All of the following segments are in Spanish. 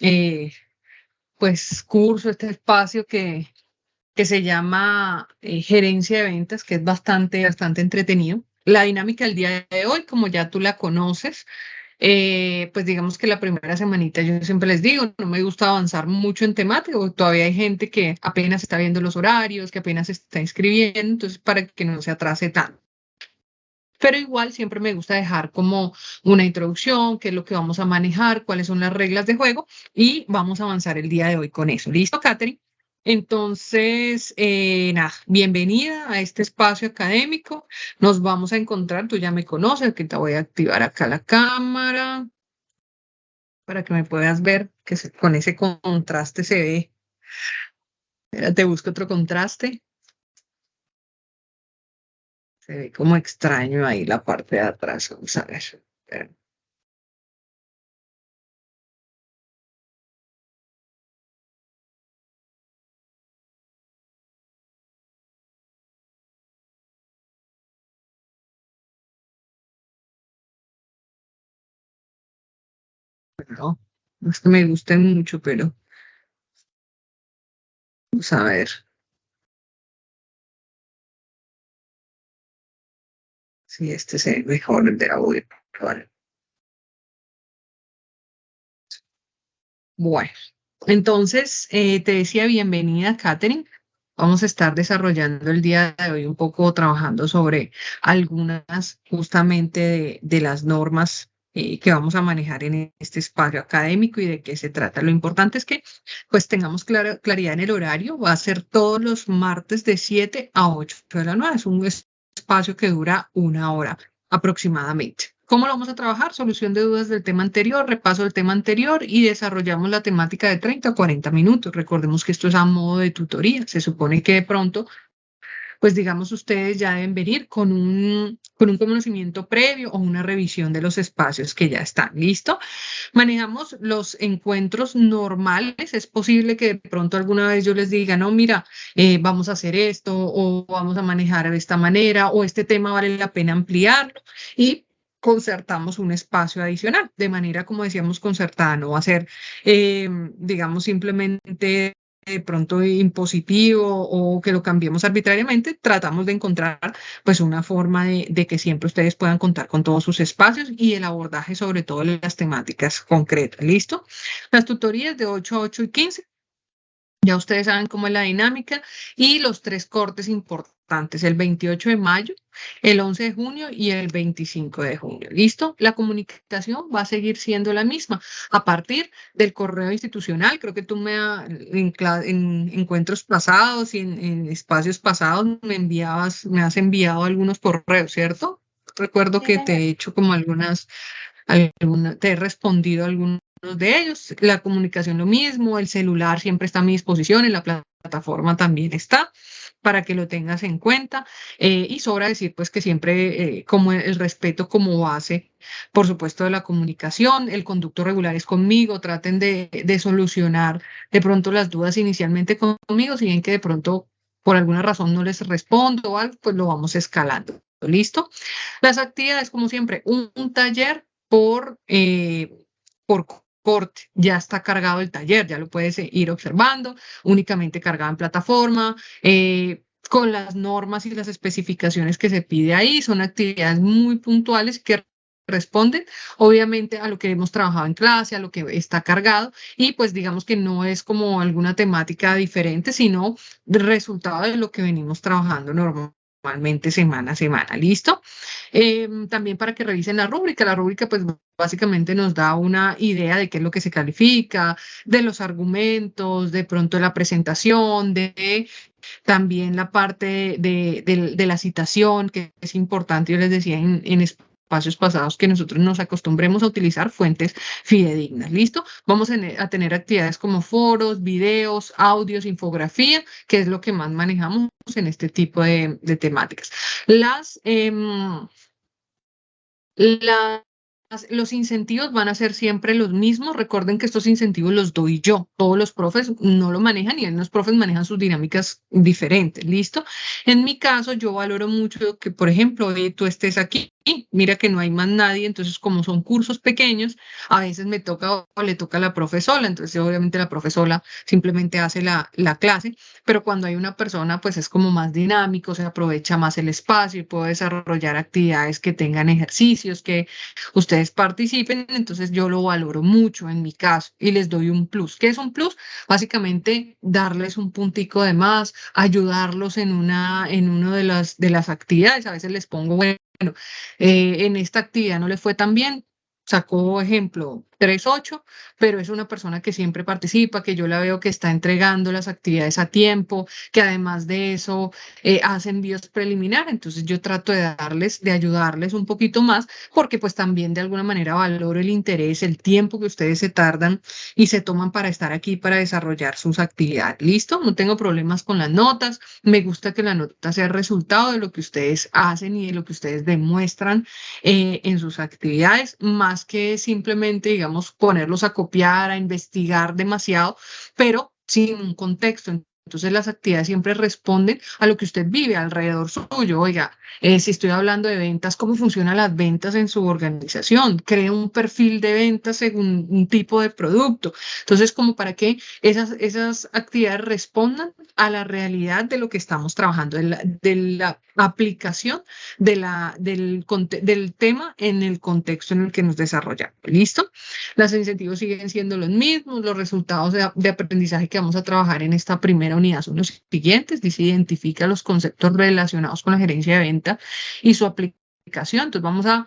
eh, pues curso, este espacio que se llama Gerencia de Ventas, que es bastante entretenido. La dinámica del día de hoy, como ya tú la conoces, pues digamos que la primera semanita yo siempre les digo, no me gusta avanzar mucho en temática, porque todavía hay gente que apenas está viendo los horarios, que apenas se está inscribiendo, entonces para que no se atrase tanto. Pero igual siempre me gusta dejar como una introducción, qué es lo que vamos a manejar, cuáles son las reglas de juego y vamos a avanzar el día de hoy con eso. ¿Listo, Katherine? Entonces, nada, bienvenida a este espacio académico. Nos vamos a encontrar, tú ya me conoces, que te voy a activar acá la cámara para que me puedas ver, que con ese contraste se ve. Te busco otro contraste. Se ve como extraño ahí la parte de atrás. Vamos a ver. No, no es que me gusten mucho, pero vamos a ver si este se ve mejor el de la web. Vale. Bueno, entonces te decía bienvenida, Katherine. Vamos a estar desarrollando el día de hoy un poco trabajando sobre algunas justamente de las normas que vamos a manejar en este espacio académico y de qué se trata. Lo importante es que pues tengamos claridad en el horario. Va a ser todos los martes de 7 a 8 de la noche. Es un espacio que dura 1 hora aproximadamente. ¿Cómo lo vamos a trabajar? Solución de dudas del tema anterior, repaso del tema anterior y desarrollamos la temática de 30 a 40 minutos. Recordemos que esto es a modo de tutoría. Se supone que de pronto, pues digamos, ustedes ya deben venir con un conocimiento previo o una revisión de los espacios que ya están. ¿Listo? Manejamos los encuentros normales. Es posible que de pronto alguna vez yo les diga, no, mira, vamos a hacer esto o vamos a manejar de esta manera o este tema vale la pena ampliarlo. Y concertamos un espacio adicional, de manera, como decíamos, concertada, no va a ser, digamos, simplemente de pronto impositivo o que lo cambiemos arbitrariamente, tratamos de encontrar pues una forma de que siempre ustedes puedan contar con todos sus espacios y el abordaje sobre todo de las temáticas concretas, ¿listo? Las tutorías de 8 a 8 y 15. Ya ustedes saben cómo es la dinámica y los tres cortes importantes, el 28 de mayo, el 11 de junio y el 25 de junio. ¿Listo? La comunicación va a seguir siendo la misma a partir del correo institucional. Creo que tú en encuentros pasados y en espacios pasados me has enviado algunos correos, ¿cierto? Recuerdo que te he hecho como te he respondido algunos de ellos. La comunicación lo mismo, el celular siempre está a mi disposición, en la plataforma también está, para que lo tengas en cuenta. Y sobra decir pues que siempre como el respeto como base, por supuesto, de la comunicación, el conducto regular es conmigo, traten de solucionar de pronto las dudas inicialmente conmigo, si bien que de pronto por alguna razón no les respondo o algo, pues lo vamos escalando. ¿Listo? Las actividades, como siempre, un taller por corte. Ya está cargado el taller, ya lo puedes ir observando, únicamente cargado en plataforma, con las normas y las especificaciones que se pide ahí. Son actividades muy puntuales que responden obviamente a lo que hemos trabajado en clase, a lo que está cargado y pues digamos que no es como alguna temática diferente, sino resultado de lo que venimos trabajando normalmente semana a semana. ¿Listo? También para que revisen la rúbrica pues básicamente nos da una idea de qué es lo que se califica, de los argumentos, de pronto la presentación, de también la parte de la citación, que es importante. Yo les decía en espacios pasados que nosotros nos acostumbremos a utilizar fuentes fidedignas. ¿Listo? Vamos a tener actividades como foros, videos, audios, infografía, que es lo que más manejamos en este tipo de temáticas. Los incentivos van a ser siempre los mismos. Recuerden que estos incentivos los doy yo. Todos los profes no lo manejan y los profes manejan sus dinámicas diferentes. ¿Listo? En mi caso, yo valoro mucho que, por ejemplo, tú estés aquí y mira que no hay más nadie, entonces como son cursos pequeños, a veces me toca o le toca a la profesora, entonces obviamente la profesora simplemente hace la clase, pero cuando hay una persona pues es como más dinámico, se aprovecha más el espacio y puedo desarrollar actividades que tengan ejercicios, que ustedes participen, entonces yo lo valoro mucho en mi caso y les doy un plus. ¿Qué es un plus? Básicamente darles un puntico de más, ayudarlos en una de las actividades, a veces les pongo, bueno, en esta actividad no le fue tan bien, sacó ejemplo 3.8, pero es una persona que siempre participa, que yo la veo que está entregando las actividades a tiempo, que además de eso hace envíos preliminares, entonces yo trato de darles, de ayudarles un poquito más, porque pues también de alguna manera valoro el interés, el tiempo que ustedes se tardan y se toman para estar aquí, para desarrollar sus actividades. ¿Listo? No tengo problemas con las notas, me gusta que la nota sea el resultado de lo que ustedes hacen y de lo que ustedes demuestran en sus actividades, más que simplemente, digamos, ponerlos a copiar, a investigar demasiado, pero sin un contexto. Entonces las actividades siempre responden a lo que usted vive alrededor suyo. Oiga, si estoy hablando de ventas, ¿cómo funcionan las ventas en su organización? Crea un perfil de ventas según un tipo de producto. Entonces, como para que esas actividades respondan a la realidad de lo que estamos trabajando, de la aplicación del tema en el contexto en el que nos desarrollamos. ¿Listo? Los incentivos siguen siendo los mismos, los resultados de aprendizaje que vamos a trabajar en esta primera unidad son los siguientes. Dice, identifica los conceptos relacionados con la gerencia de venta y su aplicación. Entonces vamos a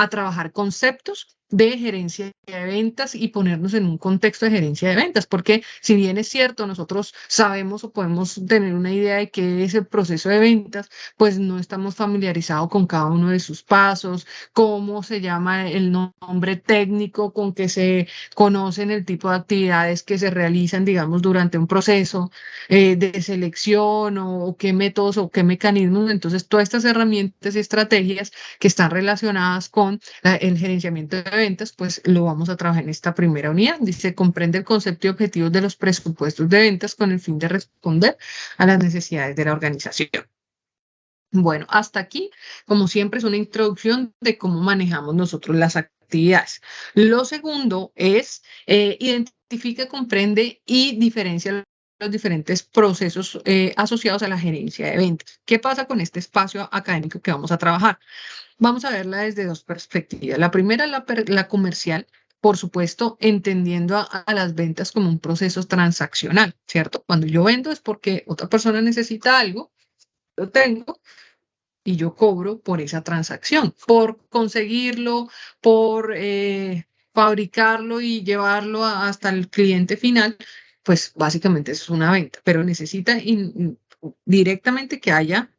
trabajar conceptos de gerencia de ventas y ponernos en un contexto de gerencia de ventas, porque si bien es cierto, nosotros sabemos o podemos tener una idea de qué es el proceso de ventas, pues no estamos familiarizados con cada uno de sus pasos, cómo se llama el nombre técnico con que se conocen el tipo de actividades que se realizan, digamos, durante un proceso de selección o qué métodos o qué mecanismos. Entonces, todas estas herramientas y estrategias que están relacionadas con el gerenciamiento de ventas, pues lo vamos a trabajar en esta primera unidad. Dice, comprende el concepto y objetivos de los presupuestos de ventas con el fin de responder a las necesidades de la organización. Bueno, hasta aquí, como siempre, es una introducción de cómo manejamos nosotros las actividades. Lo segundo es identifica, comprende y diferencia los diferentes procesos asociados a la gerencia de ventas. ¿Qué pasa con este espacio académico que vamos a trabajar? Vamos a verla desde dos perspectivas. La primera, la comercial, por supuesto, entendiendo a las ventas como un proceso transaccional, ¿cierto? Cuando yo vendo es porque otra persona necesita algo, lo tengo y yo cobro por esa transacción, por conseguirlo, por fabricarlo y llevarlo hasta el cliente final, pues básicamente eso es una venta, pero necesita directamente que haya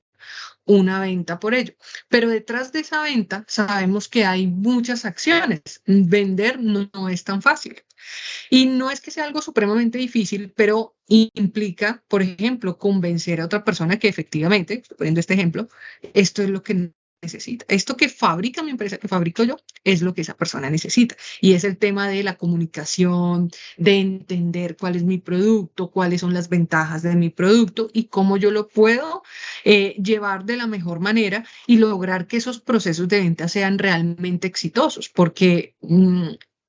una venta por ello. Pero detrás de esa venta sabemos que hay muchas acciones. Vender no es tan fácil. Y no es que sea algo supremamente difícil, pero implica, por ejemplo, convencer a otra persona que efectivamente, poniendo este ejemplo, esto es lo que necesita. Esto que fabrica mi empresa, que fabrico yo, es lo que esa persona necesita. Y es el tema de la comunicación, de entender cuál es mi producto, cuáles son las ventajas de mi producto y cómo yo lo puedo llevar de la mejor manera y lograr que esos procesos de venta sean realmente exitosos. Porque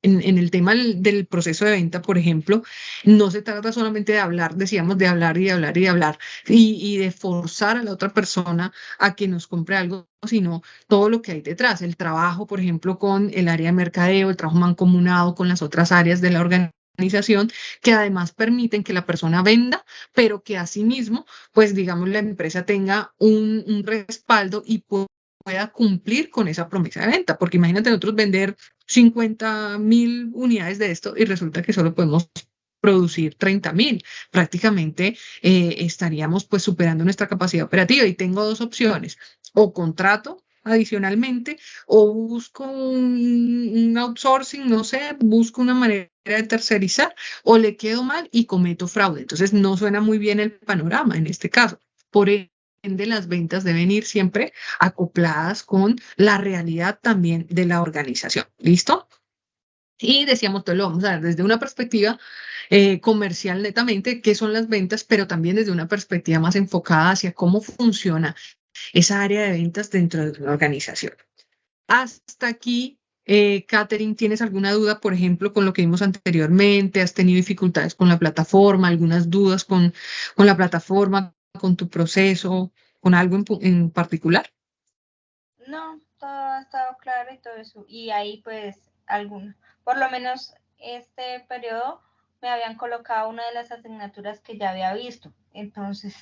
en el tema del proceso de venta, por ejemplo, no se trata solamente de hablar, decíamos, de hablar y de hablar y de hablar y de forzar a la otra persona a que nos compre algo, sino todo lo que hay detrás, el trabajo, por ejemplo, con el área de mercadeo, el trabajo mancomunado con las otras áreas de la organización, que además permiten que la persona venda, pero que asimismo, pues digamos, la empresa tenga un respaldo y pueda cumplir con esa promesa de venta, porque imagínate nosotros vender 50.000 unidades de esto y resulta que solo podemos producir 30.000. Prácticamente estaríamos pues superando nuestra capacidad operativa y tengo dos opciones, o contrato adicionalmente o busco un outsourcing, no sé, busco una manera de tercerizar o le quedo mal y cometo fraude. Entonces no suena muy bien el panorama en este caso. Por ende, las ventas deben ir siempre acopladas con la realidad también de la organización. ¿Listo? Y decíamos, todo lo vamos a ver desde una perspectiva comercial netamente, qué son las ventas, pero también desde una perspectiva más enfocada hacia cómo funciona esa área de ventas dentro de una organización. Hasta aquí, Catherine, ¿tienes alguna duda, por ejemplo, con lo que vimos anteriormente? ¿Has tenido dificultades con la plataforma, algunas dudas con la plataforma, con tu proceso, con algo en particular? No, todo ha estado claro y todo eso. Y ahí pues alguna, por lo menos este periodo me habían colocado una de las asignaturas que ya había visto. Entonces,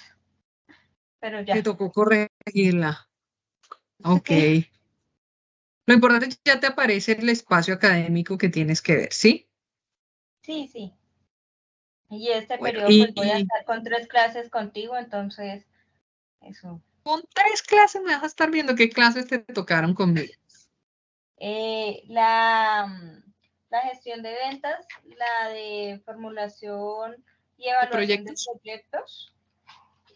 pero Te ya. tocó corregirla. Ok. Sí, Lo importante es que ya te aparece el espacio académico que tienes que ver, ¿sí? sí, sí. Y este Bueno, periodo pues voy a estar con 3 clases contigo, entonces eso. con 3 clases me vas a estar viendo qué clases te tocaron conmigo. La gestión de ventas, la de formulación y ¿De evaluación de proyectos? proyectos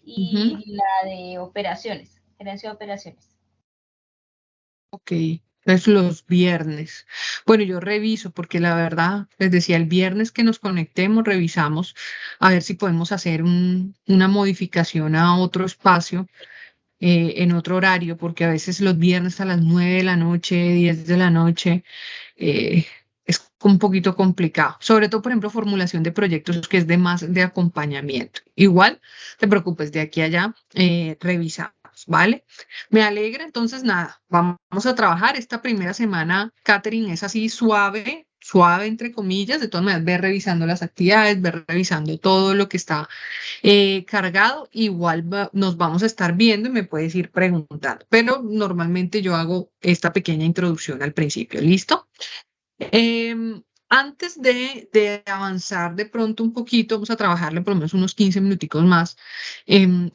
Ujú. y la de operaciones, gerencia de operaciones. Ok, es los viernes. Bueno, yo reviso porque la verdad, les decía, el viernes que nos conectemos, revisamos a ver si podemos hacer una modificación a otro espacio en otro horario, porque a veces los viernes a las 9 de la noche, 10 de la noche, es un poquito complicado. Sobre todo, por ejemplo, formulación de proyectos que es de más de acompañamiento. Igual, te preocupes, de aquí a allá revisamos, ¿vale? Me alegra, entonces nada, vamos a trabajar esta primera semana. Catherine es así suave. Suave, entre comillas, de todas maneras, ver revisando las actividades, ver revisando todo lo que está cargado, igual nos vamos a estar viendo y me puedes ir preguntando, pero normalmente yo hago esta pequeña introducción al principio, ¿listo? Antes de avanzar de pronto un poquito, vamos a trabajarle por lo menos unos 15 minuticos más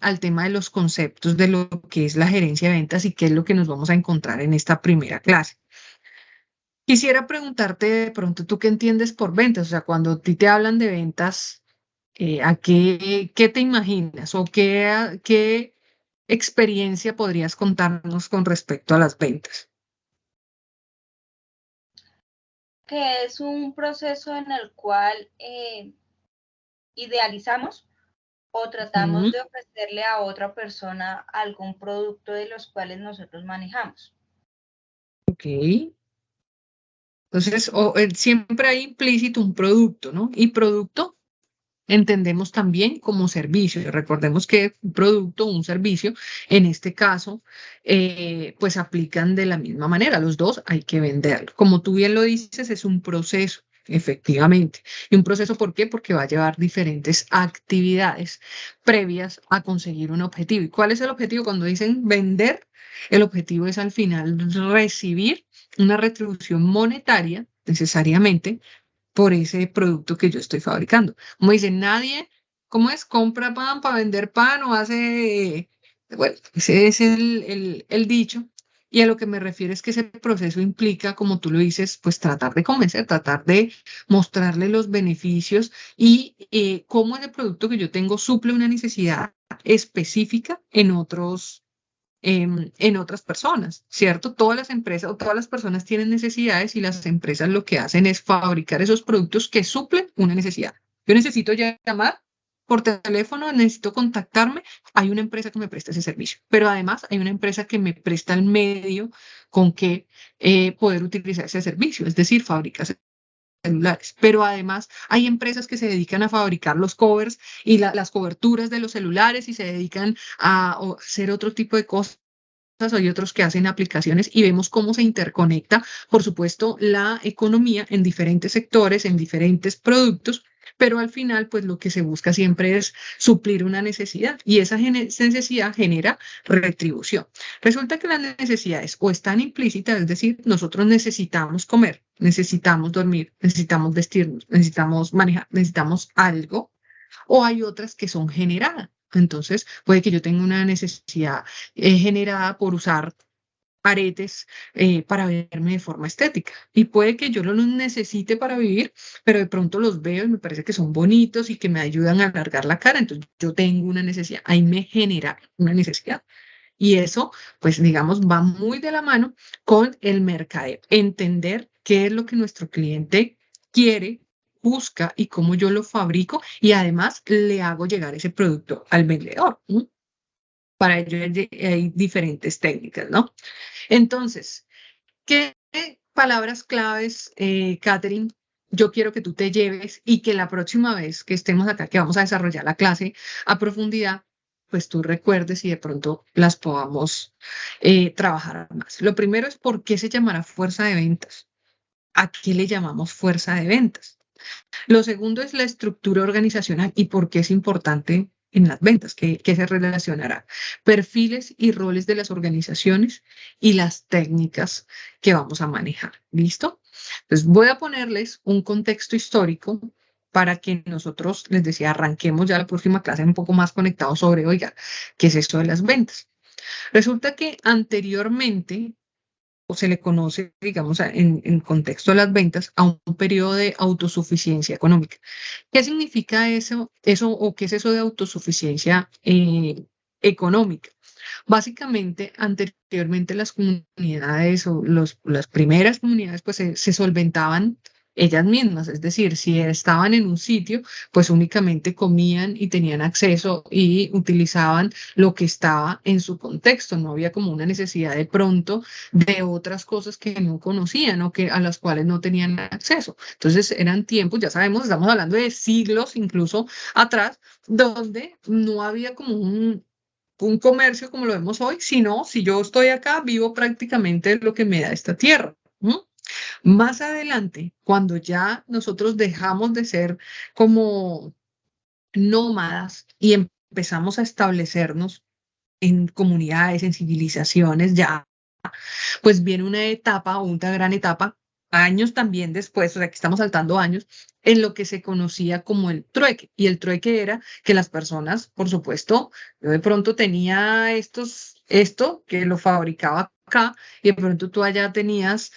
al tema de los conceptos de lo que es la gerencia de ventas y qué es lo que nos vamos a encontrar en esta primera clase. Quisiera preguntarte de pronto, ¿tú qué entiendes por ventas? O sea, cuando a ti te hablan de ventas, ¿a qué te imaginas o qué experiencia podrías contarnos con respecto a las ventas? Que es un proceso en el cual idealizamos o tratamos Ujú, de ofrecerle a otra persona algún producto de los cuales nosotros manejamos. ok. Entonces, siempre hay implícito un producto, ¿no? Y producto entendemos también como servicio. Recordemos que un producto o un servicio, en este caso, pues aplican de la misma manera. Los dos hay que venderlo. Como tú bien lo dices, es un proceso. Efectivamente. ¿Y un proceso por qué? Porque va a llevar diferentes actividades previas a conseguir un objetivo. ¿Y cuál es el objetivo? Cuando dicen vender, el objetivo es al final recibir una retribución monetaria necesariamente por ese producto que yo estoy fabricando. Como dice, nadie, ¿cómo es? Compra pan para vender pan o hace, bueno, ese es el dicho. Y a lo que me refiero es que ese proceso implica, como tú lo dices, pues tratar de convencer, tratar de mostrarle los beneficios y cómo ese producto que yo tengo suple una necesidad específica en otras personas, ¿cierto? Todas las empresas o todas las personas tienen necesidades y las empresas lo que hacen es fabricar esos productos que suplen una necesidad. Yo necesito llamar por teléfono, necesito contactarme, hay una empresa que me presta ese servicio, pero además hay una empresa que me presta el medio con que poder utilizar ese servicio, es decir, fabrica celulares. Pero además hay empresas que se dedican a fabricar los covers y las coberturas de los celulares y se dedican a hacer otro tipo de cosas. Hay otros que hacen aplicaciones y vemos cómo se interconecta, por supuesto, la economía en diferentes sectores, en diferentes productos, pero al final, pues lo que se busca siempre es suplir una necesidad y esa necesidad genera retribución. Resulta que las necesidades o están implícitas, es decir, nosotros necesitamos comer, necesitamos dormir, necesitamos vestirnos, necesitamos manejar, necesitamos algo, o hay otras que son generadas. Entonces, puede que yo tenga una necesidad generada por usar aretes para verme de forma estética. Y puede que yo no los necesite para vivir, pero de pronto los veo y me parece que son bonitos y que me ayudan a alargar la cara. Entonces, yo tengo una necesidad. Ahí me genera una necesidad. Y eso, pues digamos, va muy de la mano con el mercadeo. Entender qué es lo que nuestro cliente quiere, busca y cómo yo lo fabrico y además le hago llegar ese producto al vendedor. ¿No? Para ello hay diferentes técnicas, ¿no? Entonces, ¿Qué palabras claves, Catherine, yo quiero que tú te lleves y que la próxima vez que estemos acá, que vamos a desarrollar la clase a profundidad, pues tú recuerdes y de pronto las podamos trabajar más? Lo primero es por qué se llamará fuerza de ventas. ¿A qué le llamamos fuerza de ventas? Lo segundo es la estructura organizacional y por qué es importante en las ventas, que se relacionará. Perfiles y roles de las organizaciones y las técnicas que vamos a manejar. ¿Listo? Entonces voy a ponerles un contexto histórico para que nosotros, les decía, arranquemos ya la próxima clase un poco más conectados sobre, oiga, ¿qué es esto de las ventas? Resulta que anteriormente o se le conoce, digamos, en contexto de las ventas, a un periodo de autosuficiencia económica. ¿Qué significa eso o qué es eso de autosuficiencia económica? Básicamente, anteriormente las comunidades o las primeras comunidades pues se solventaban ellas mismas, es decir, si estaban en un sitio, pues únicamente comían y tenían acceso y utilizaban lo que estaba en su contexto, no había como una necesidad de pronto de otras cosas que no conocían o que a las cuales no tenían acceso. Entonces eran tiempos, ya sabemos, estamos hablando de siglos incluso atrás, donde no había como un comercio como lo vemos hoy, sino si yo estoy acá, vivo prácticamente lo que me da esta tierra. ¿No? Más adelante, cuando ya nosotros dejamos de ser como nómadas y empezamos a establecernos en comunidades, en civilizaciones, ya pues viene una etapa o una gran etapa, años también después, o sea que estamos saltando años, en lo que se conocía como el trueque. Y el trueque era que las personas, por supuesto, yo de pronto tenía esto que lo fabricaba acá y de pronto tú allá tenías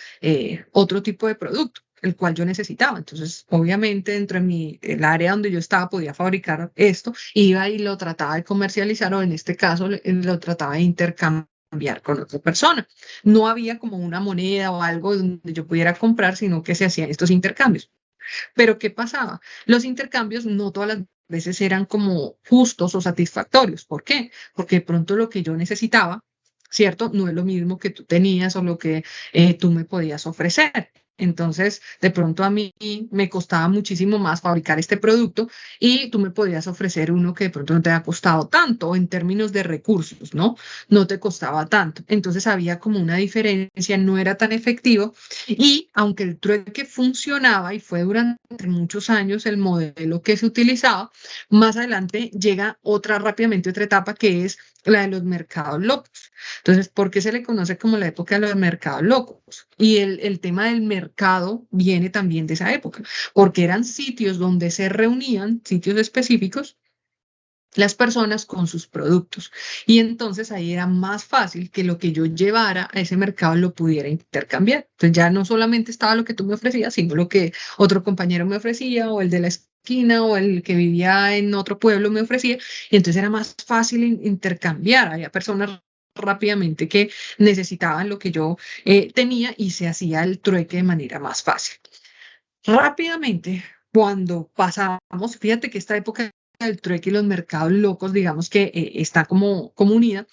otro tipo de producto el cual yo necesitaba. Entonces, obviamente, dentro de el área donde yo estaba, podía fabricar esto, iba y lo trataba de comercializar, o en este caso, lo trataba de intercambiar con otra persona. No había como una moneda o algo donde yo pudiera comprar, sino que se hacían estos intercambios. Pero ¿qué pasaba? Los intercambios no todas las veces eran como justos o satisfactorios. ¿Por qué? Porque de pronto lo que yo necesitaba, ¿cierto? No es lo mismo que tú tenías o lo que tú me podías ofrecer. Entonces, de pronto a mí me costaba muchísimo más fabricar este producto y tú me podías ofrecer uno que de pronto no te ha costado tanto en términos de recursos, ¿no? No te costaba tanto. Entonces había como una diferencia, no era tan efectivo y aunque el trueque funcionaba y fue durante muchos años el modelo que se utilizaba, más adelante llega rápidamente otra etapa que es la de los mercados locos. Entonces, ¿por qué se le conoce como la época de los mercados locos? Y el tema del mercado viene también de esa época, porque eran sitios donde se reunían, sitios específicos, las personas con sus productos. Y entonces ahí era más fácil que lo que yo llevara a ese mercado lo pudiera intercambiar. Entonces ya no solamente estaba lo que tú me ofrecías, sino lo que otro compañero me ofrecía o el de la esquina o el que vivía en otro pueblo me ofrecía. Y entonces era más fácil intercambiar. Había personas rápidamente que necesitaban lo que yo tenía y se hacía el trueque de manera más fácil. Rápidamente, cuando pasamos, fíjate que esta época del trueque y los mercados locos, digamos que está como unida,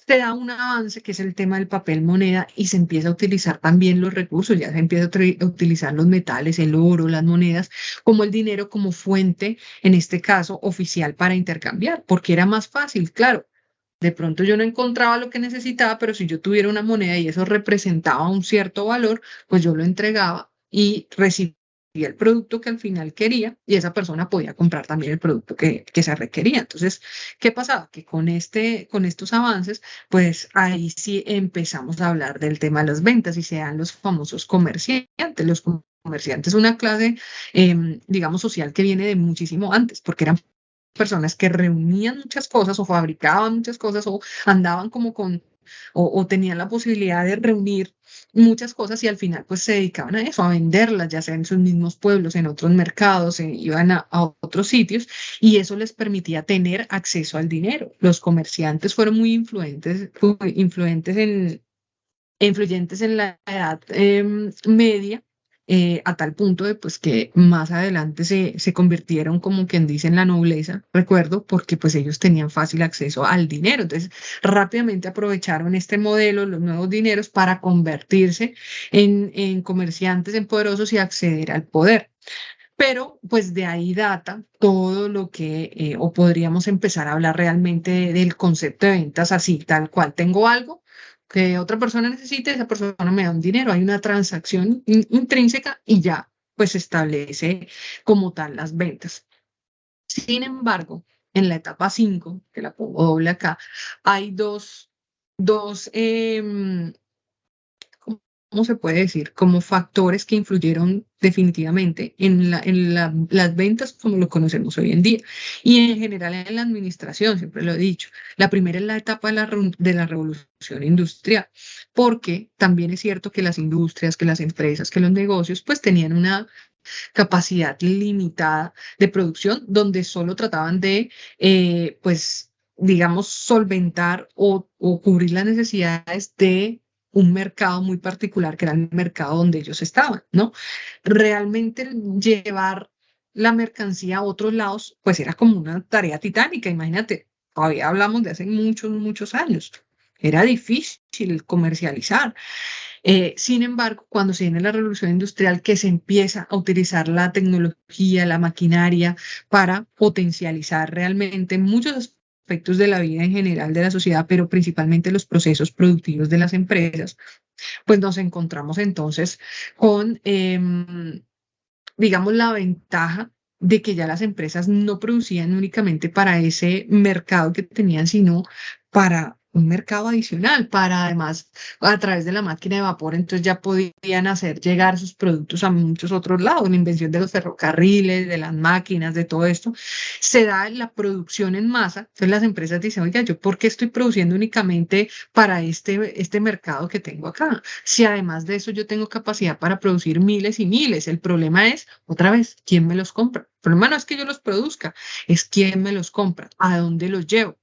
se da un avance que es el tema del papel moneda y se empieza a utilizar también los recursos, ya se empieza a utilizar los metales, el oro, las monedas, como el dinero como fuente, en este caso oficial para intercambiar, porque era más fácil, claro. De pronto yo no encontraba lo que necesitaba, pero si yo tuviera una moneda y eso representaba un cierto valor, pues yo lo entregaba y recibía el producto que al final quería y esa persona podía comprar también el producto que se requería. Entonces, ¿qué pasaba? Que con estos avances, pues ahí sí empezamos a hablar del tema de las ventas y se dan los famosos comerciantes. Los comerciantes, una clase, digamos, social que viene de muchísimo antes, porque eran personas que reunían muchas cosas o fabricaban muchas cosas o andaban como o tenían la posibilidad de reunir muchas cosas y al final pues se dedicaban a eso, a venderlas, ya sea en sus mismos pueblos, en otros mercados, iban a otros sitios y eso les permitía tener acceso al dinero. Los comerciantes fueron muy influyentes en la edad media a tal punto de pues que más adelante se convirtieron como quien dice en la nobleza, recuerdo, porque pues ellos tenían fácil acceso al dinero. Entonces rápidamente aprovecharon este modelo, los nuevos dineros, para convertirse en comerciantes, en poderosos y acceder al poder. Pero pues de ahí data todo lo que, o podríamos empezar a hablar realmente del concepto de ventas así, tal cual. Tengo algo que otra persona necesita, esa persona me da un dinero, hay una transacción intrínseca y ya pues se establece como tal las ventas. Sin embargo, en la etapa 5 que la pongo doble acá, hay dos ¿cómo se puede decir? Como factores que influyeron definitivamente las ventas como lo conocemos hoy en día y en general en la administración, siempre lo he dicho. La primera es la etapa de la revolución industrial, porque también es cierto que las industrias, que las empresas, que los negocios, pues tenían una capacidad limitada de producción donde solo trataban de, pues, digamos, solventar o cubrir las necesidades de un mercado muy particular, que era el mercado donde ellos estaban, ¿no? Realmente llevar la mercancía a otros lados, pues era como una tarea titánica, imagínate, todavía hablamos de hace muchos, muchos años. Era difícil comercializar. Sin embargo, cuando se viene la revolución industrial, que se empieza a utilizar la tecnología, la maquinaria para potencializar realmente muchos aspectos de la vida en general de la sociedad, pero principalmente los procesos productivos de las empresas, pues nos encontramos entonces con, digamos, la ventaja de que ya las empresas no producían únicamente para ese mercado que tenían, sino para un mercado adicional, para además, a través de la máquina de vapor, entonces ya podían hacer llegar sus productos a muchos otros lados, la invención de los ferrocarriles, de las máquinas, de todo esto, se da la producción en masa, entonces las empresas dicen, oiga, ¿yo por qué estoy produciendo únicamente para este mercado que tengo acá? Si además de eso yo tengo capacidad para producir miles y miles, el problema es, otra vez, ¿quién me los compra? El problema no es que yo los produzca, es quién me los compra, a dónde los llevo.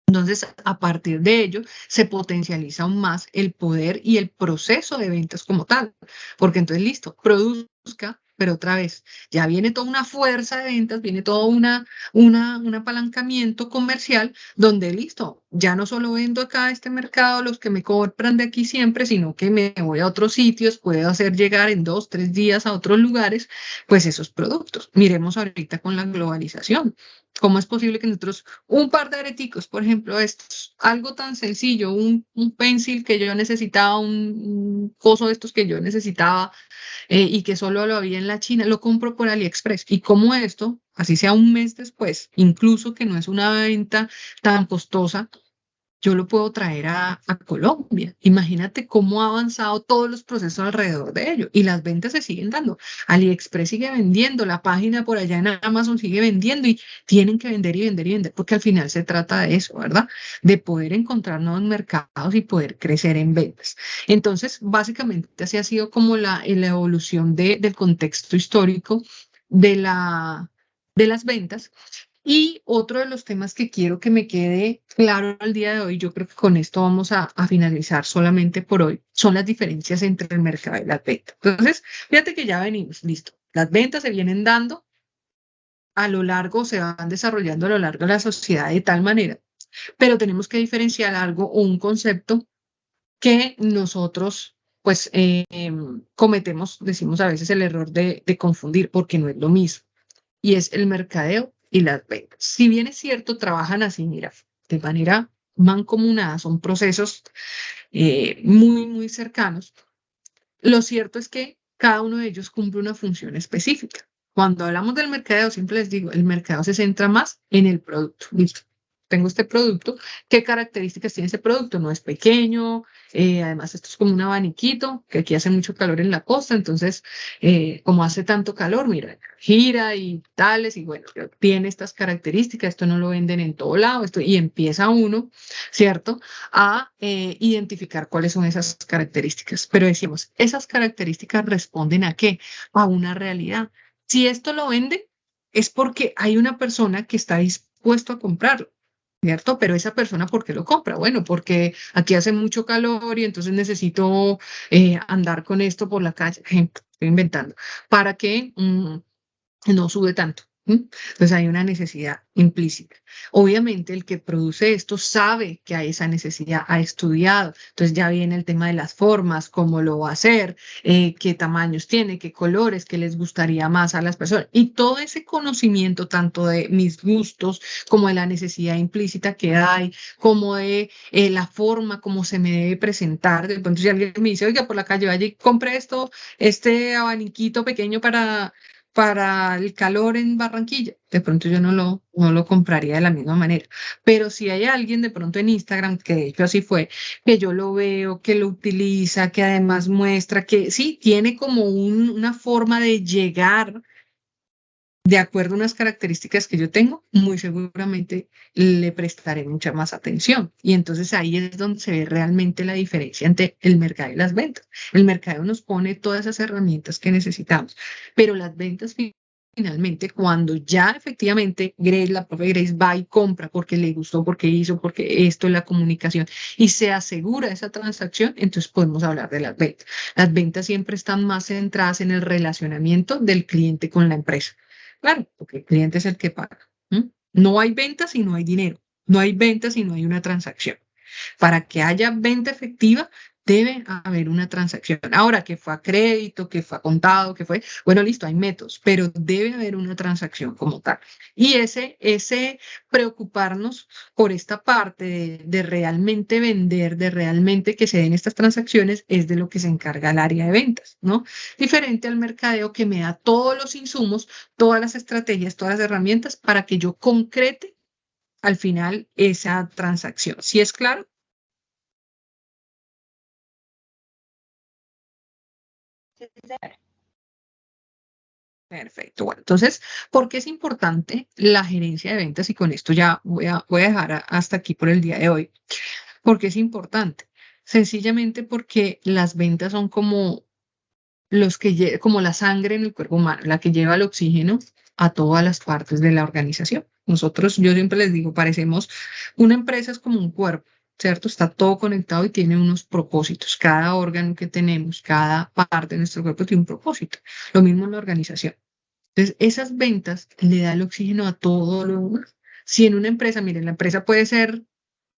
Entonces, a partir de ello, se potencializa aún más el poder y el proceso de ventas como tal, porque entonces, listo, produzca, pero otra vez, ya viene toda una fuerza de ventas, viene todo un apalancamiento comercial, donde, listo, ya no solo vendo acá a este mercado, los que me compran de aquí siempre, sino que me voy a otros sitios, puedo hacer llegar en 2, 3 días a otros lugares, pues esos productos. Miremos ahorita con la globalización. ¿Cómo es posible que nosotros un par de areticos, por ejemplo, estos, algo tan sencillo, un pencil que yo necesitaba, un coso de estos que yo necesitaba y que solo lo había en la China, lo compro por AliExpress? Y como esto, así sea un mes después, incluso que no es una venta tan costosa, yo lo puedo traer a Colombia. Imagínate cómo ha avanzado todos los procesos alrededor de ello y las ventas se siguen dando. AliExpress sigue vendiendo, la página por allá en Amazon sigue vendiendo y tienen que vender y vender y vender porque al final se trata de eso, ¿verdad? De poder encontrar nuevos mercados y poder crecer en ventas. Entonces, básicamente así ha sido como la evolución del contexto histórico de de las ventas. Y otro de los temas que quiero que me quede claro al día de hoy, yo creo que con esto vamos a finalizar solamente por hoy, son las diferencias entre el mercado y las ventas. Entonces, fíjate que ya venimos, listo. Las ventas se vienen dando a lo largo, se van desarrollando a lo largo de la sociedad de tal manera, pero tenemos que diferenciar algo o un concepto que nosotros, pues, cometemos, decimos a veces el error de confundir, porque no es lo mismo y es el mercadeo y las ventas. Si bien es cierto, trabajan así, mira, de manera mancomunada, son procesos muy, muy cercanos. Lo cierto es que cada uno de ellos cumple una función específica. Cuando hablamos del mercadeo, siempre les digo, el mercado se centra más en el producto. Listo. Tengo este producto. ¿Qué características tiene ese producto? No es pequeño. Además, esto es como un abaniquito, que aquí hace mucho calor en la costa. Entonces, como hace tanto calor, mira, gira y tales. Y bueno, tiene estas características. Esto no lo venden en todo lado. Y empieza uno, ¿cierto? A identificar cuáles son esas características. Pero decimos, esas características responden ¿a qué? A una realidad. Si esto lo vende, es porque hay una persona que está dispuesto a comprarlo. ¿Cierto? Pero esa persona, ¿por qué lo compra? Bueno, porque aquí hace mucho calor y entonces necesito andar con esto por la calle. estoy inventando, para que no sube tanto. Entonces hay una necesidad implícita. Obviamente el que produce esto sabe que hay esa necesidad, ha estudiado. Entonces ya viene el tema de las formas, cómo lo va a hacer, qué tamaños tiene, qué colores, qué les gustaría más a las personas. Y todo ese conocimiento, tanto de mis gustos como de la necesidad implícita que hay, como de la forma como se me debe presentar. De pronto si alguien me dice, oiga, por la calle, vaya y compre esto, este abaniquito pequeño para el calor en Barranquilla. De pronto yo no lo compraría de la misma manera. Pero si hay alguien de pronto en Instagram, que de hecho así fue, que yo lo veo, que lo utiliza, que además muestra que sí, tiene como una forma de llegar de acuerdo a unas características que yo tengo, muy seguramente le prestaré mucha más atención. Y entonces ahí es donde se ve realmente la diferencia entre el mercado y las ventas. El mercado nos pone todas esas herramientas que necesitamos, pero las ventas finalmente, cuando ya efectivamente Grace, la profe Grace va y compra porque le gustó, porque hizo, porque esto es la comunicación y se asegura esa transacción, entonces podemos hablar de las ventas. Las ventas siempre están más centradas en el relacionamiento del cliente con la empresa. Claro, porque el cliente es el que paga. No hay ventas si no hay dinero. No hay ventas si no hay una transacción. Para que haya venta efectiva, debe haber una transacción. Ahora, que fue a crédito, que fue a contado, que fue, bueno, listo, hay métodos, pero debe haber una transacción como tal. Y ese preocuparnos por esta parte de realmente vender, de realmente que se den estas transacciones, es de lo que se encarga el área de ventas, ¿no? Diferente al mercadeo que me da todos los insumos, todas las estrategias, todas las herramientas para que yo concrete al final esa transacción. ¿Sí es claro? Sí, sí, señora. Perfecto. Bueno, entonces, ¿por qué es importante la gerencia de ventas? Y con esto ya voy a dejar hasta aquí por el día de hoy. ¿Por qué es importante? Sencillamente porque las ventas son como como la sangre en el cuerpo humano, la que lleva el oxígeno a todas las partes de la organización. Nosotros, yo siempre les digo, parecemos, una empresa es como un cuerpo, ¿cierto? Está todo conectado y tiene unos propósitos. Cada órgano que tenemos, cada parte de nuestro cuerpo tiene un propósito. Lo mismo en la organización. Entonces, esas ventas le da el oxígeno a todo lo demás. Si en una empresa, miren, la empresa puede ser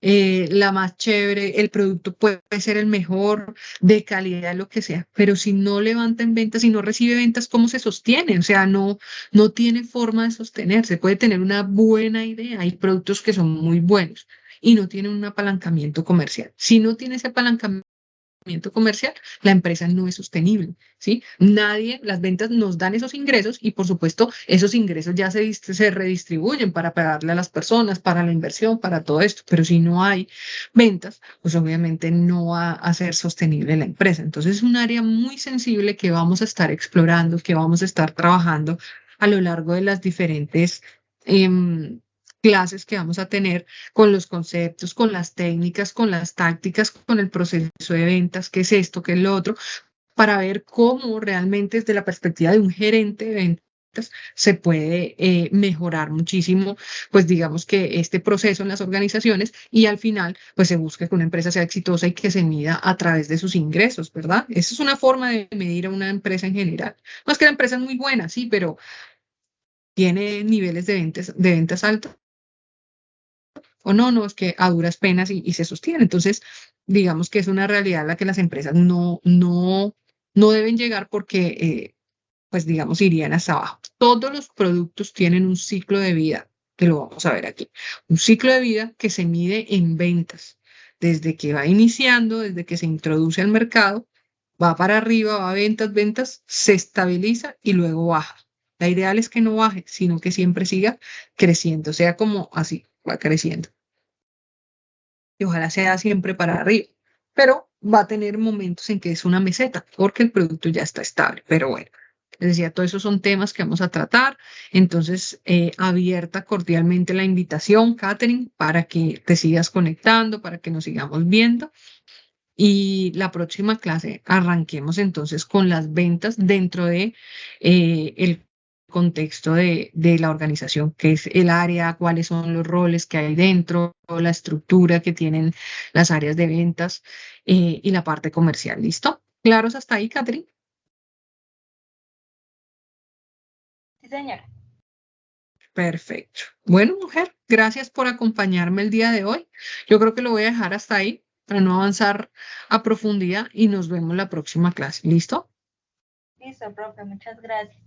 la más chévere, el producto puede ser el mejor, de calidad, lo que sea, pero si no levanta en ventas, si no recibe ventas, ¿cómo se sostiene? O sea, no tiene forma de sostenerse. Puede tener una buena idea, hay productos que son muy buenos y no tienen un apalancamiento comercial. Si no tiene ese apalancamiento comercial, la empresa no es sostenible, ¿sí? Nadie, las ventas nos dan esos ingresos y por supuesto esos ingresos ya se redistribuyen para pagarle a las personas, para la inversión, para todo esto, pero si no hay ventas, pues obviamente no va a ser sostenible la empresa. Entonces es un área muy sensible que vamos a estar explorando, que vamos a estar trabajando a lo largo de las diferentes clases que vamos a tener con los conceptos, con las técnicas, con las tácticas, con el proceso de ventas, qué es esto, qué es lo otro, para ver cómo realmente desde la perspectiva de un gerente de ventas se puede mejorar muchísimo, pues digamos que este proceso en las organizaciones y al final, pues se busca que una empresa sea exitosa y que se mida a través de sus ingresos, ¿verdad? Esa es una forma de medir a una empresa en general. No es que la empresa es muy buena, sí, pero tiene niveles de ventas altos o no, es que a duras penas y se sostiene. Entonces, digamos que es una realidad a la que las empresas no deben llegar porque, pues digamos, irían hasta abajo. Todos los productos tienen un ciclo de vida, que lo vamos a ver aquí. Un ciclo de vida que se mide en ventas, desde que va iniciando, desde que se introduce al mercado, va para arriba, va a ventas, ventas, se estabiliza y luego baja. La ideal es que no baje, sino que siempre siga creciendo, sea como así, va creciendo y ojalá sea siempre para arriba, pero va a tener momentos en que es una meseta porque el producto ya está estable. Pero bueno, les decía, todos esos son temas que vamos a tratar. Entonces, abierta cordialmente la invitación, Catherine, para que te sigas conectando, para que nos sigamos viendo. Y la próxima clase arranquemos entonces con las ventas dentro de el contexto de la organización, que es el área, cuáles son los roles que hay dentro, la estructura que tienen las áreas de ventas y la parte comercial. ¿Listo? ¿Claros hasta ahí, Catherine? Sí, señora. Perfecto. Bueno, mujer, gracias por acompañarme el día de hoy. Yo creo que lo voy a dejar hasta ahí para no avanzar a profundidad y nos vemos la próxima clase. ¿Listo? Listo, profe, muchas gracias.